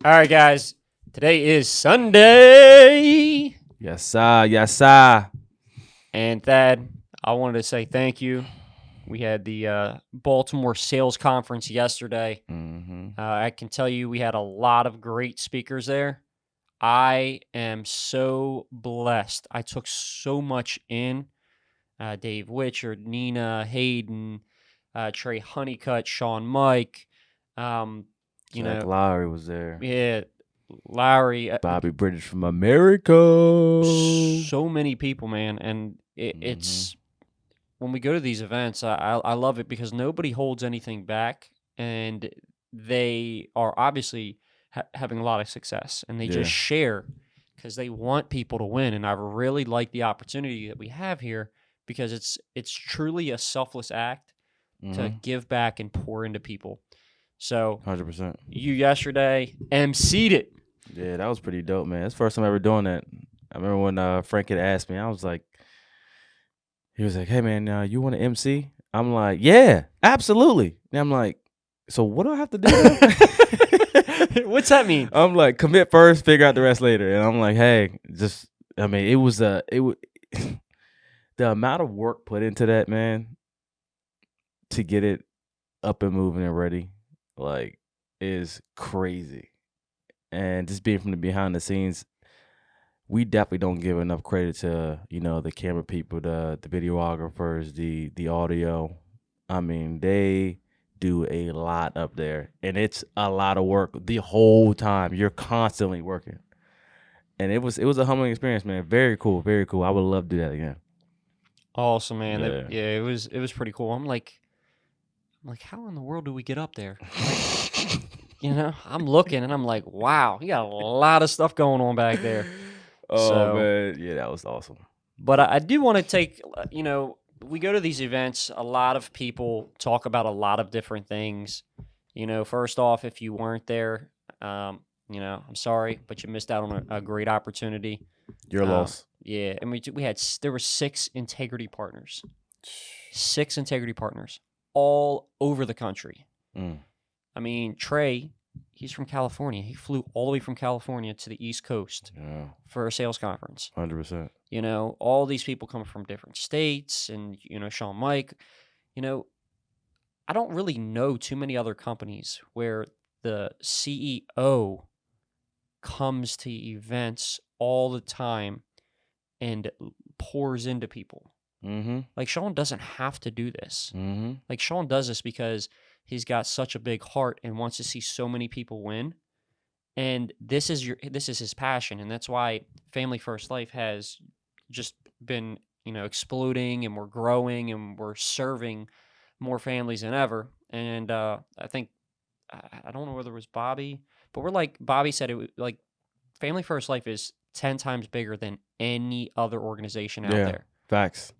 All right, guys. Today is Sunday. Yes, sir. Yes, sir. And Thad, I wanted to say thank you. We had the Baltimore Sales Conference yesterday. I can tell you we had a lot of great speakers there. I am so blessed. I took so much in. Dave Witcher, Nina Hayden, Trey Honeycutt, Sean Mike. Jack Lowry was there. Yeah, Lowry. Bobby Bridges from America. So many people, man. And it's when we go to these events, I love it because nobody holds anything back. And they are obviously having a lot of success. And they just share because they want people to win. And I really like the opportunity that we have here because it's truly a selfless act to give back and pour into people. So 100%. You yesterday MC'd it. Yeah, that was pretty dope, man. That's the first time ever doing that. I remember when Frank had asked me, I was like, he was like, hey, man, you want to MC? I'm like, yeah, absolutely. And I'm like, so what do I have to do now? What's that mean? I'm like, commit first, figure out the rest later. And I'm like, hey, it was the amount of work put into that, man, to get it up and moving and ready, like, is crazy. And just being from the behind the scenes, we definitely don't give enough credit to, the camera people, the videographers, the audio. I mean, they do a lot up there, and it's a lot of work the whole time. You're constantly working, and it was a humbling experience, man. Very cool, very cool. I would love to do that again. Awesome, man. It was pretty cool. I'm like, how in the world do we get up there? I'm looking and I'm like, wow, you got a lot of stuff going on back there. Man, yeah, that was awesome. But I do want to take, we go to these events, a lot of people talk about a lot of different things. First off, if you weren't there, I'm sorry, but you missed out on a great opportunity. Your loss. Yeah, and there were 6 integrity partners. 6 integrity partners all over the country. I mean, Trey, he's from California. He flew all the way from California to the East Coast for a sales conference. 100%. All these people come from different states, and, Sean Mike, I don't really know too many other companies where the CEO comes to events all the time and pours into people. Like, Sean doesn't have to do this. Like, Sean does this because he's got such a big heart and wants to see so many people win. And this is his passion. And that's why Family First Life has just been, exploding, and we're growing, and we're serving more families than ever. And I think, I don't know whether it was Bobby, but Bobby said, Family First Life is 10 times bigger than any other organization out there. Facts.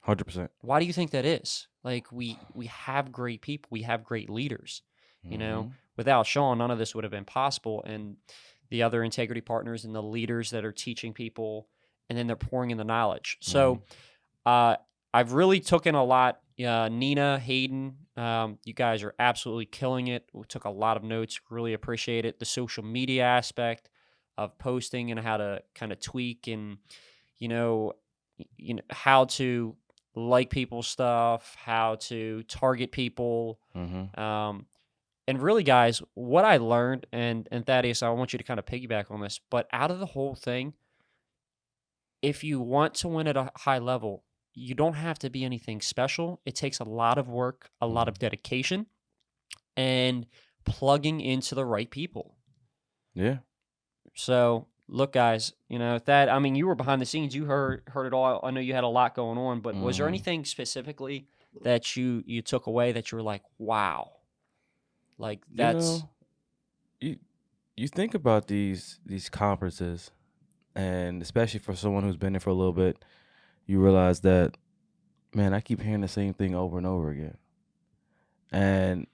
100%. Why do you think that is? Like, we have great people. We have great leaders. Without Sean, none of this would have been possible. And the other integrity partners and the leaders that are teaching people, and then they're pouring in the knowledge. So I've really taken a lot. Nina, Hayden, you guys are absolutely killing it. We took a lot of notes. Really appreciate it. The social media aspect of posting and how to kind of tweak and, how to like people's stuff, how to target people. And really, guys, what I learned, and Thaddeus, I want you to kind of piggyback on this, but out of the whole thing, if you want to win at a high level, you don't have to be anything special. It takes a lot of work, a lot of dedication, and plugging into the right people. Yeah. So, look, guys, Thad, I mean, you were behind the scenes. You heard it all. I know you had a lot going on, but was there anything specifically that you took away that you were like, wow? Like, that's... You think about these conferences, and especially for someone who's been there for a little bit, you realize that, man, I keep hearing the same thing over and over again. And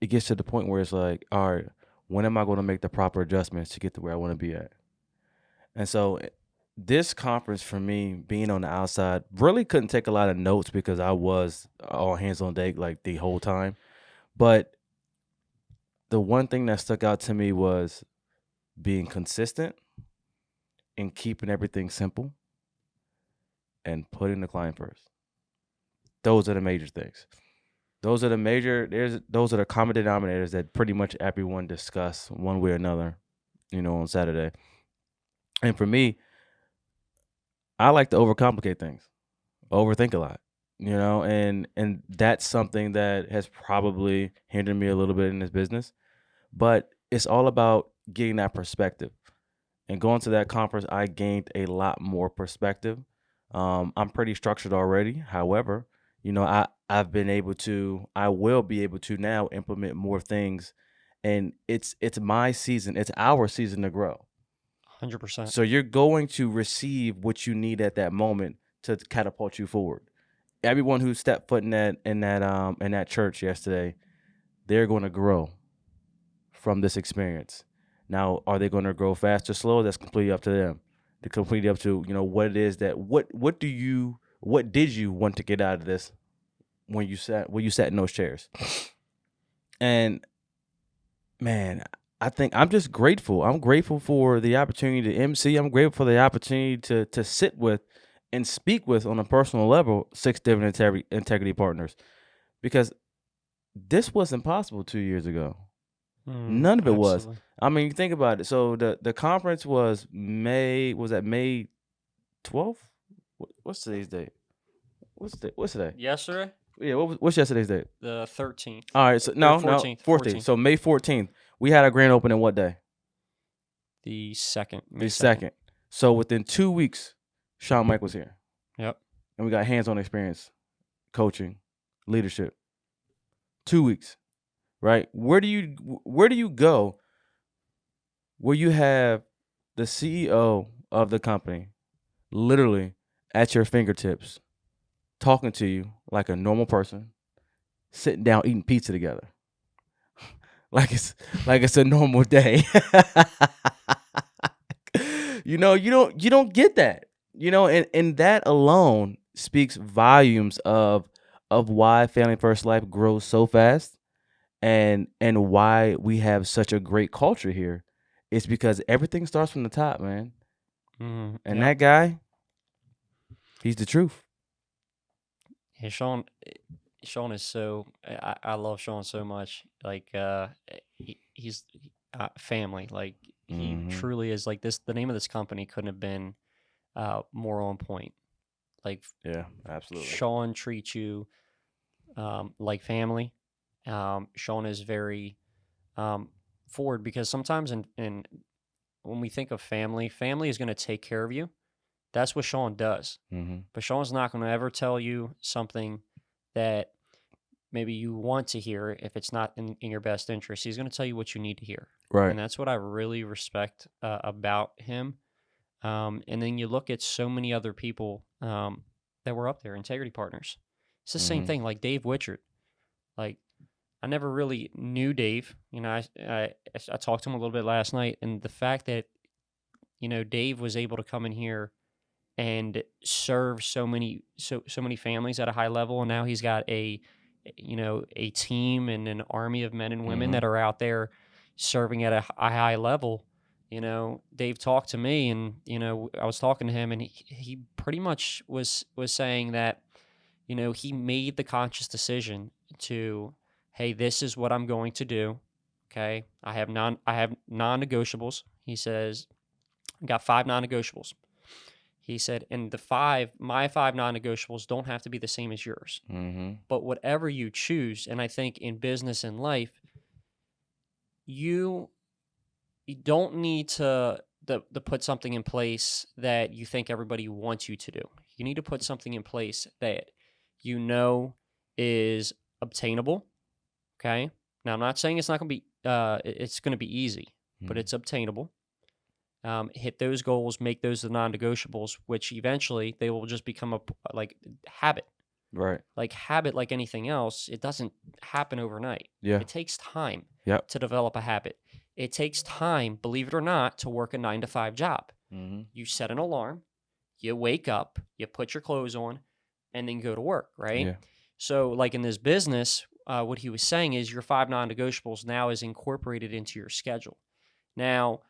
it gets to the point where it's like, all right, when am I going to make the proper adjustments to get to where I want to be at? And so this conference, for me, being on the outside, really couldn't take a lot of notes because I was all hands on deck like the whole time. But the one thing that stuck out to me was being consistent and keeping everything simple and putting the client first. Those are the major things. Those are the common denominators that pretty much everyone discuss one way or another, on Saturday. And for me, I like to overcomplicate things, overthink a lot, and that's something that has probably hindered me a little bit in this business. But it's all about getting that perspective. And going to that conference, I gained a lot more perspective. I'm pretty structured already. However, I will be able to now implement more things, and it's my season. It's our season to grow. 100%. So you're going to receive what you need at that moment to catapult you forward. Everyone who stepped foot in that church yesterday, they're going to grow from this experience. Now, are they going to grow fast or slow? That's completely up to them. It's completely up to what it is that what did you want to get out of this when you sat in those chairs. And man, I think I'm just grateful. I'm grateful for the opportunity to MC. I'm grateful for the opportunity to sit with and speak with on a personal level 6 different integrity partners, because this wasn't possible 2 years ago. None of it was. I mean, you think about it. So the conference was May 12th? What's today's date? What's today? Yesterday? Yeah, what's yesterday's date? The 13th. All right, so no, 14th. So May 14th. We had our grand opening what day? The 2nd. The 2nd. So within 2 weeks, Sean Mike was here. Yep. And we got hands-on experience, coaching, leadership. 2 weeks. Right? Where do you go where you have the CEO of the company literally at your fingertips, talking to you like a normal person, sitting down eating pizza together, like it's a normal day? You don't get that, and that alone speaks volumes of why Family First Life grows so fast. And why we have such a great culture here. It's because everything starts from the top, man. Mm-hmm. And that guy, he's the truth. Yeah, Sean is so. I love Sean so much. Like he's family. Like he truly is. Like this, the name of this company couldn't have been more on point. Like yeah, absolutely. Sean treats you like family. Sean is very forward, because sometimes in when we think of family is going to take care of you. That's what Sean does. Mm-hmm. But Sean's not going to ever tell you something that maybe you want to hear if it's not in your best interest. He's going to tell you what you need to hear. Right. And that's what I really respect about him. And then you look at so many other people that were up there, integrity partners. It's the same thing, like Dave Witchard. Like, I never really knew Dave. I talked to him a little bit last night, and the fact that, Dave was able to come in here and serve so many families at a high level, and now he's got a team and an army of men and women that are out there serving at a high level. Dave talked to me, and I was talking to him, and he pretty much was saying that he made the conscious decision to, hey, this is what I'm going to do. Okay, I have non-negotiables. He says, I got 5 non-negotiables. He said, and my 5 non-negotiables don't have to be the same as yours. Mm-hmm. But whatever you choose, and I think in business and life, you don't need to put something in place that you think everybody wants you to do. You need to put something in place that is obtainable. Okay. Now, I'm not saying it's not going to be it's going to be easy, but it's obtainable. Hit those goals, make those the non-negotiables, which eventually they will just become a habit. Right. Like habit, like anything else, it doesn't happen overnight. Yeah. It takes time to develop a habit. It takes time, believe it or not, to work a 9-to-5 job. Mm-hmm. You set an alarm, you wake up, you put your clothes on, and then go to work, right? Yeah. So like in this business, what he was saying is your 5 non-negotiables now is incorporated into your schedule. Now,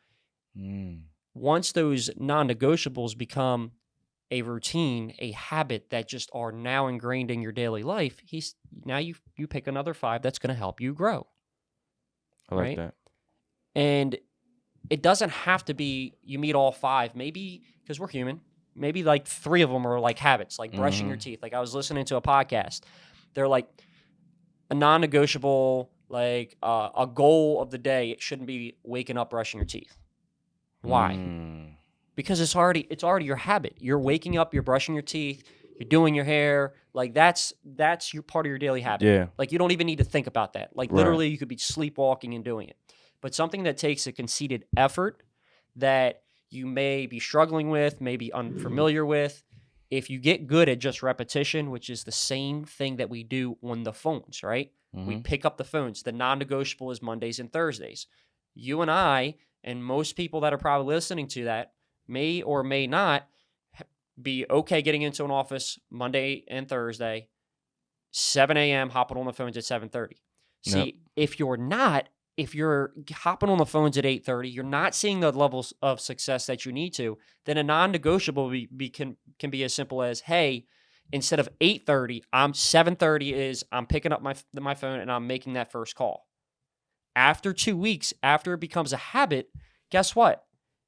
Once those non-negotiables become a routine, a habit that just are now ingrained in your daily life, now you pick another 5 that's going to help you grow. I like right? that. And it doesn't have to be you meet all 5. Maybe, because we're human, maybe like 3 of them are like habits, like brushing your teeth. Like I was listening to a podcast. They're like a non-negotiable, like a goal of the day. It shouldn't be waking up brushing your teeth. Why? Because it's already your habit. You're waking up, you're brushing your teeth, you're doing your hair. Like that's your part of your daily habit. Yeah. Like you don't even need to think about that. Like Right. literally you could be sleepwalking and doing it. But something that takes a conceited effort that you may be struggling with, may be unfamiliar with, if you get good at just repetition, which is the same thing that we do on the phones, right? We pick up the phones. The non-negotiable is Mondays and Thursdays. You and I, and most people that are probably listening to that, may or may not be okay getting into an office Monday and Thursday, 7 a.m., hopping on the phones at 7:30. See, if you're hopping on the phones at 8:30, you're not seeing the levels of success that you need to, then a non-negotiable can be as simple as, hey, instead of 8:30, 7:30 I'm picking up my phone and I'm making that first call. After 2 weeks, after it becomes a habit, guess what?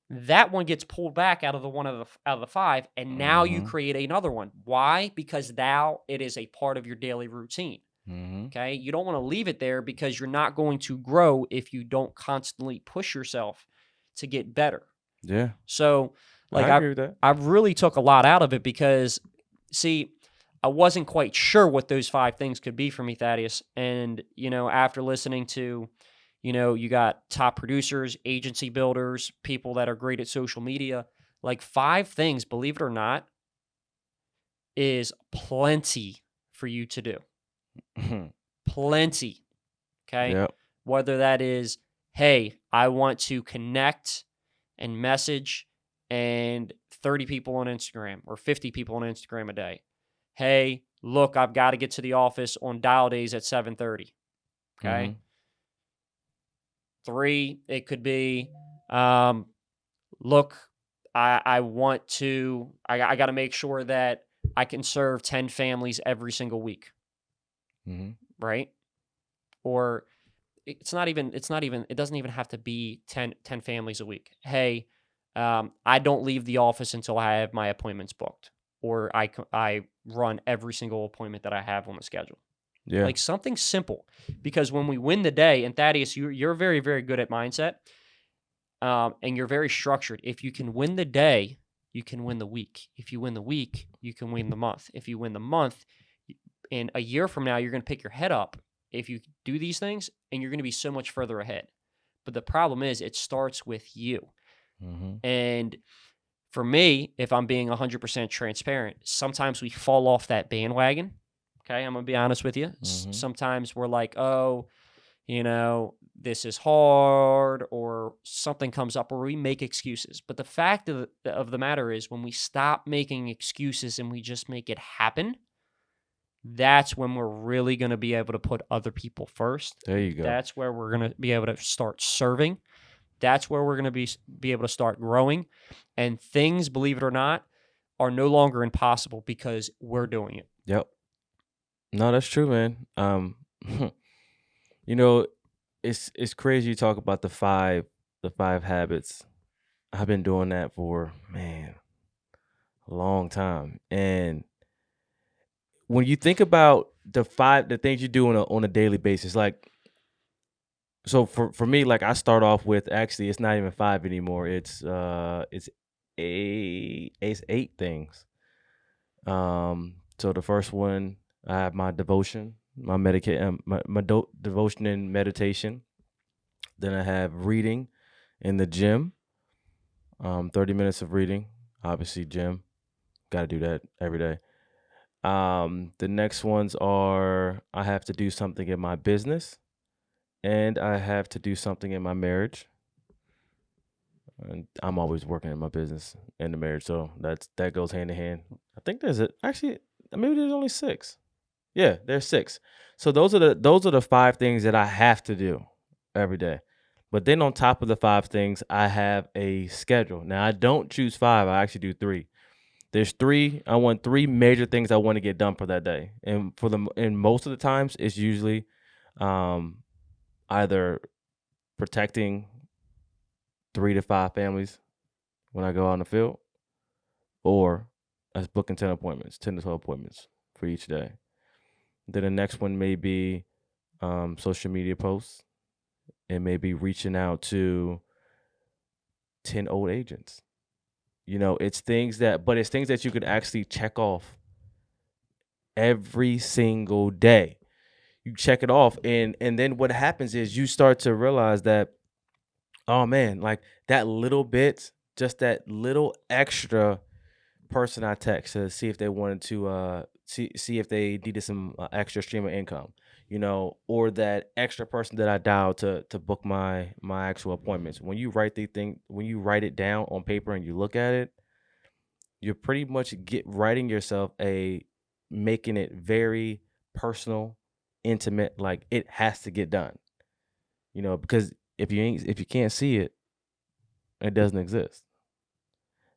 That one gets pulled back out of the 5, and now you create another one. Why? Because now it is a part of your daily routine. Okay, you don't want to leave it there because you're not going to grow if you don't constantly push yourself to get better. Yeah. So, like I agree with that. I really took a lot out of it because, see, I wasn't quite sure what those 5 things could be for me, Thaddeus. And after listening to, you got top producers, agency builders, people that are great at social media, like 5 things, believe it or not, is plenty for you to do. Plenty. Okay. Yep. Whether that is, hey, I want to connect and message and 30 people on Instagram or 50 people on Instagram a day. Hey, look, I've got to get to the office on dial days at 7:30. Okay. 3, it could be, look, I want to, I got to make sure that I can serve 10 families every single week. Right? Or it doesn't even have to be 10 families a week. Hey, I don't leave the office until I have my appointments booked, or I run every single appointment that I have on the schedule. Yeah. Like something simple, because when we win the day, and Thaddeus, you're very, very good at mindset, and you're very structured. If you can win the day, you can win the week. If you win the week, you can win the month. If you win the month, in a year from now, you're going to pick your head up if you do these things, and you're going to be so much further ahead. But the problem is it starts with you. And for me, if I'm being 100% transparent, sometimes we fall off that bandwagon. Okay, I'm going to be honest with you. Sometimes we're like, oh, this is hard, or something comes up where we make excuses. But the fact of the matter is, when we stop making excuses and we just make it happen, that's when we're really going to be able to put other people first. There you go. That's where we're going to be able to start serving. That's where we're going to be able to start growing. And things, believe it or not, are no longer impossible because we're doing it. Yep. No, that's true, man. It's crazy you talk about the five habits. I've been doing that for, man, a long time. And when you think about the things you do on a daily basis, like, so for me, like, I start off with, actually, it's not even 5 anymore. It's 8 things. So the first one, I have my devotion, my devotion and meditation. Then I have reading in the gym. 30 minutes of reading, obviously gym. Got to do that every day. The next ones are, I have to do something in my business, and I have to do something in my marriage. And I'm always working in my business and the marriage, so that goes hand in hand. I think actually maybe there's only 6. Yeah, there's 6. So those are the 5 things that I have to do every day. But then on top of the 5 things, I have a schedule. Now I don't choose 5, I actually do 3. I want 3 major things I want to get done for that day. And most of the times it's usually um, either protecting 3 to 5 families when I go out in the field, or us booking 10 to 12 appointments for each day. Then the next one may be social media posts. It may be reaching out to 10 old agents. It's things that you could actually check off every single day. You check it off, and then what happens is you start to realize that, oh man, like that little bit, just that little extra person I text to see if they wanted to see if they needed some extra stream of income, or that extra person that I dialed to book my actual appointments. When you write it down on paper and you look at it, you're pretty much writing yourself making it very personal, intimate, like it has to get done. Because if you can't see it, it doesn't exist.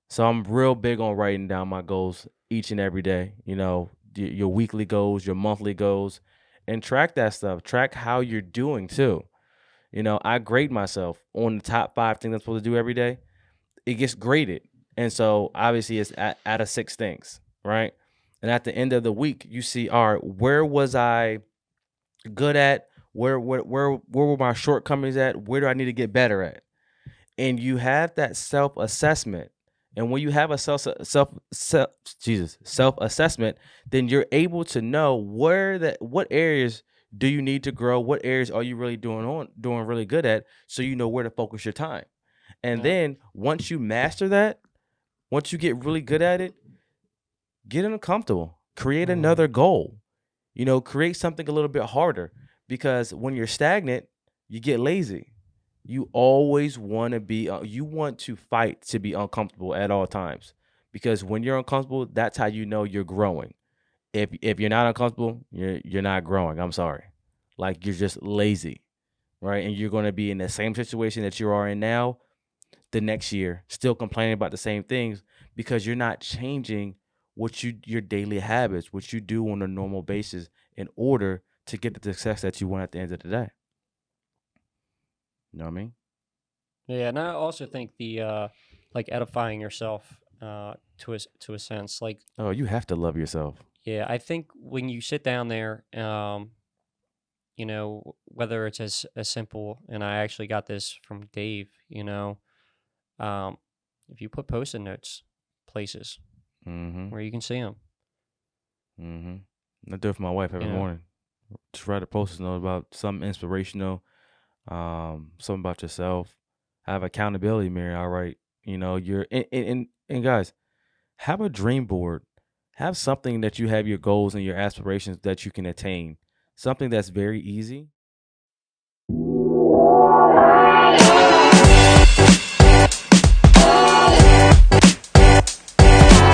So I'm real big on writing down my goals each and every day, your weekly goals, your monthly goals, and track that stuff. Track how you're doing too. I grade myself on the top 5 things I'm supposed to do every day. It gets graded. And so obviously it's out of 6 things, right? And at the end of the week, you see, all right, where was I good at? Where were my shortcomings at? Where do I need to get better at? And you have that self-assessment. And when you have a self-assessment, then you're able to know what areas do you need to grow, what areas are you really doing really good at, so you know where to focus your time. And then once you master that, once you get really good at it, get uncomfortable. Create another goal. Create something a little bit harder, because when you're stagnant, you get lazy. You always want to fight to be uncomfortable at all times, because when you're uncomfortable, that's how you know you're growing. If you're not uncomfortable, you're not growing. I'm sorry. Like, you're just lazy, right? And you're going to be in the same situation that you are in now the next year, still complaining about the same things, because you're not changing your daily habits, what you do on a normal basis, in order to get the success that you want at the end of the day. You know what I mean? Yeah, and I also think the like edifying yourself to a sense, like, Oh, you have to love yourself. yeah, I think when you sit down there, whether it's as simple, and I actually got this from Dave, um, if you put post-it notes places Mm-hmm. where you can see them, Mm-hmm. I do it for my wife every morning. Just write a post-it note about something inspirational, something about yourself. I have accountability mirror. All right, you're and guys, have a dream board. Have something that you have your goals and your aspirations that you can attain. Something that's very easy